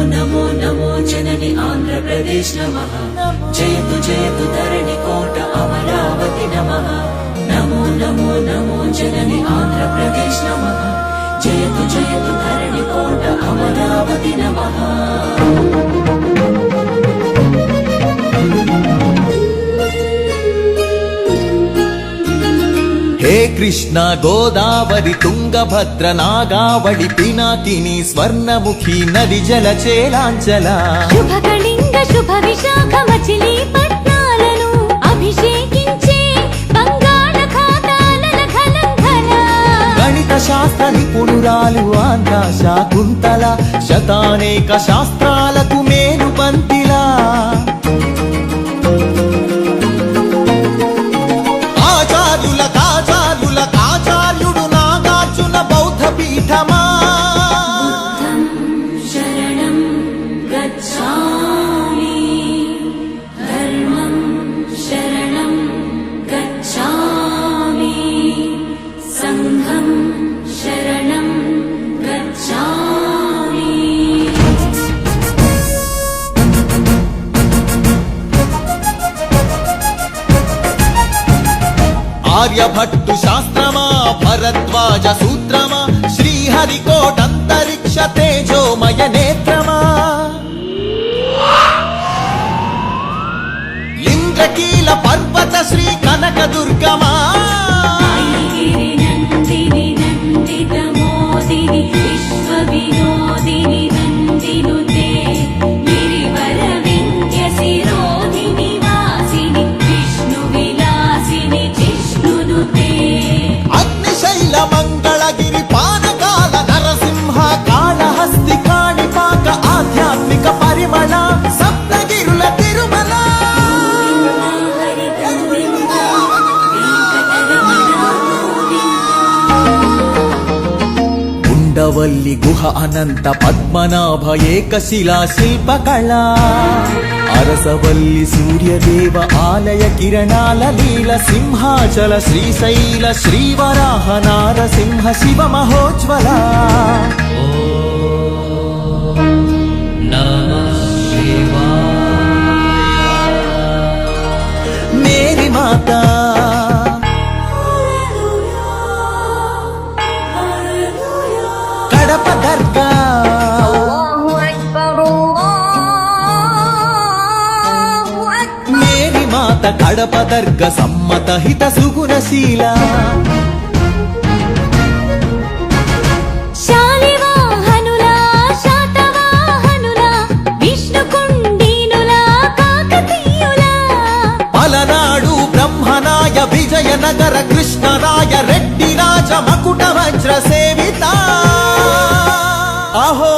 నమో నమో జనని ఆంధ్రప్రదేశ్ నమః జయతు జయతు ధరణి కోట అమరావతి నమః నమో నమో నమో జనని ఆంధ్రప్రదేశ్ నమః జయతు జయతు ధరణి కోట అమరావతి నమః హే కృష్ణ గోదావరి తుంగభద్ర నాగావళి పినాకిని స్వర్ణముఖి నది జల చేలాంచల శుభకళింగ శుభ విశాఖ మచిలీపట్నాలను అభిషేకించే బంగాళాఖాతాల ఖలంఘన గణిత శాస్త్ర నిపుణురాలు ఆంధ్ర శాకుంతల శతానేక శాస్త్రాలకు మేలు పంతిలా ఆచార్యుడు నాగార్జున బౌద్ధ పీఠమా శరణం గచ్ఛామి ధర్మం శరణం గచ్ఛామి సంఘం శరణం గచ్ఛామి ఆర్యభట్టు శాస్త్రమా భరద్వాజ సూత్రమా శ్రీహరికోటంతరిక్ష తేజోమయ నేత్రమా ఇంద్రకీల పర్వత శ్రీ కనక దుర్గమా నందిని నందిత మోదిని విశ్వ వినోదిని నందినుతే గిరివర వింధ్య శిరోధిని వాసిని విష్ణు విలాసిని జిష్ణునుతే అగ్నిశైల మంగళగిరి పానకాల నరసింహ కాళహస్తి కాణిపాక ఆధ్యాత్మిక పరిమళ సప్తగిరుల తిరుమల హరి గోవింద వెంకటరమణ ఉండవల్లి గుహ అనంత పద్మనాభ ఏకశిలా శిల్పకళ అరసవల్లి సూర్యదేవ ఆలయ కిరణాల లీల సింహాచల శ్రీశైల శ్రీవరాహ నారసింహ శివ మహోజ్వల మేరీ మాతా కడప దర్గా మేరీ మాత కడప దర్గ సమ్మత హిత సుగుణశీల శాలివాహనుల శాతవాహనుల విష్ణుకుండినుల కాకతీయుల పలనాడు బ్రహ్మనాయ విజయనగర కృష్ణరాయ రెడ్డి రాజ మకుట వజ్ర సేవిత అహో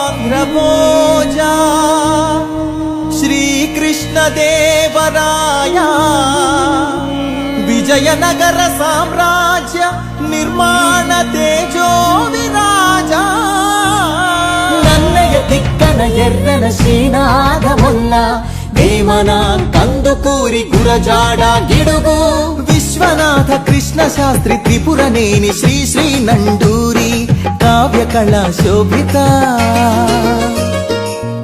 ఆంధ్రభోజ శ్రీకృష్ణ దేవరాయ విజయనగర సామ్రాజ్య నిర్మాణ తేజో విరాజ నన్నయ తిక్కన ఎర్రన శ్రీనాథముల్ల వేమన కందుకూరి గురజాడ గిడుగు విశ్వనాథ కృష్ణ శాస్త్రి త్రిపురనేని శ్రీ శ్రీ నండూరి కావ్య కళా శోభిత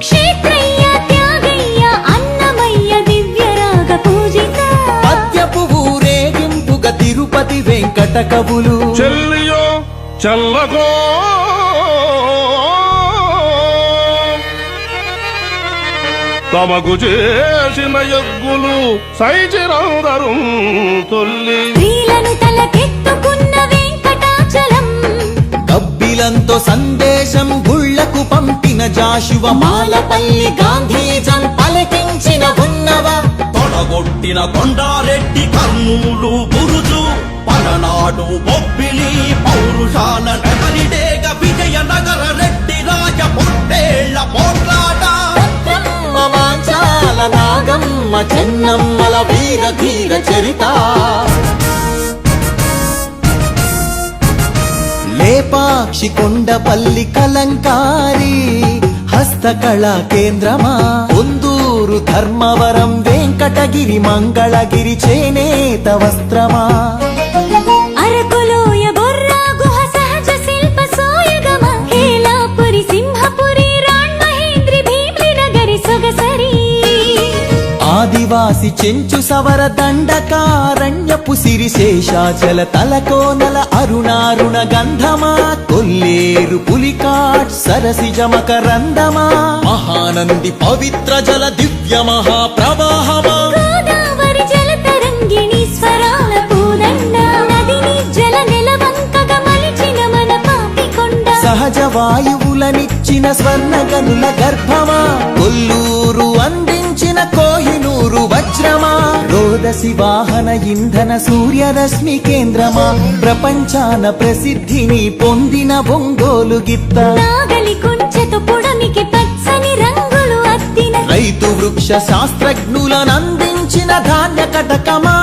క్షేత్రయ్య త్యాగయ్య అన్నమయ్య దివ్యరాగ పూజిత పద్యపు ఊరేగింపుగ తిరుపతి వెంకట కవులు చెల్లియో చల్లకో తమకు చేసిన యజ్ఞులు సైచిరందరు తొల్లి స్త్రీలను తలకెత్తుకున్న వెంకటాచలం కబ్బిలంతో సందేశం గుళ్లకు పంపిన జాషువ మాలపల్లి గాంధీజం పలికించిన ఉన్నవ తొడగొట్టిన కొండారెడ్డి కర్నూలు బురుజు పలనాడు బొబ్బిలి పౌరుషాల నగరిడేగ విజయనగర రెడ్డి రాజ పొట్టేళ్ల పోట్లాట మాంచాల నాగమ్మ చెన్నమ్మల వీర ధీర చరిత లేపాక్షి కొండపల్లి కలంకారి హస్తకళా కేంద్రమా కొందూరు ధర్మవరం వెంకటగిరి మంగళగిరి చేనేత వస్త్రమా అరకులోయ బొర్రా గుహ సహజ శిల్ప సోయగమ హేలాపురి సింహపురి రాణ్య ఆదివాసి చెంచు సవర దండకారణ్యపు సిరిశేషాచల తలకోనల అరుణారుణ గంధమా కొల్లేరు పులికాట్ సరసిజ మకరందమా మహానంది పవిత్ర జల దివ్య మహాప్రవాహమా గోదావరి జల తరంగిణి స్వరాల పూదండ నదిని జల నెలవంకగా మలిచిన మన పాపికొండ సహజ వాయువులనిచ్చిన స్వర్ణ గనుల గర్భమా కొల్లూరు అందించిన కోహినూరు వజ్రమా రోదసి వాహన ఇంధన సూర్యరశ్మి కేంద్రమా ప్రపంచాన ప్రసిద్ధిని పొందిన ఒంగోలు గిత్త నాగలి కుంచెతో పొడమికి పచ్చని రంగులు అద్దిన రైతు వృక్ష శాస్త్రజ్ఞులనందించిన ధాన్య కటకమా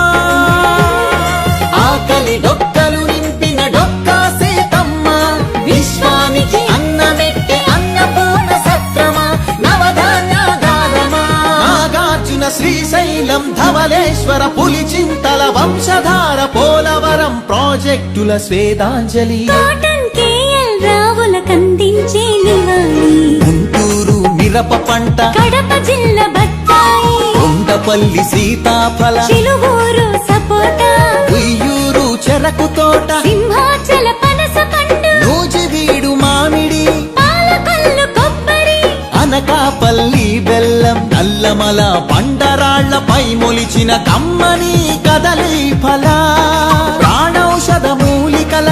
ఆకలి డొక్కలు నింపిన డొక్కా సీతమ్మ విశ్వానికి అన్నమెట్టే అన్నపూర్ణ సత్రమా నవధాన్యాగారమా నాగార్జున శ్రీశైలం ధవలేశ్వర పులిచింతల వంశధార పోలవరం ప్రాజెక్టుల స్వేదాంజలి కాటన్ కేఎల్ రావుల కందించే నివాళి గుంటూరు మిరప పంట కడప జిల్లా బత్తాయి కొండపల్లి సీతాఫల చిలుగూరు సపోటా ఉయ్యూరు చెరకు తోట సింహాచల పనస పండు నూజివీడు మామిడి పాలకొల్లు కొబ్బరి అనకాపల్లి బెల్లం నల్లమల బండరాళ్లపై మొలిచిన కమ్మని కదలి ఫల ప్రాణౌషధ మూలికల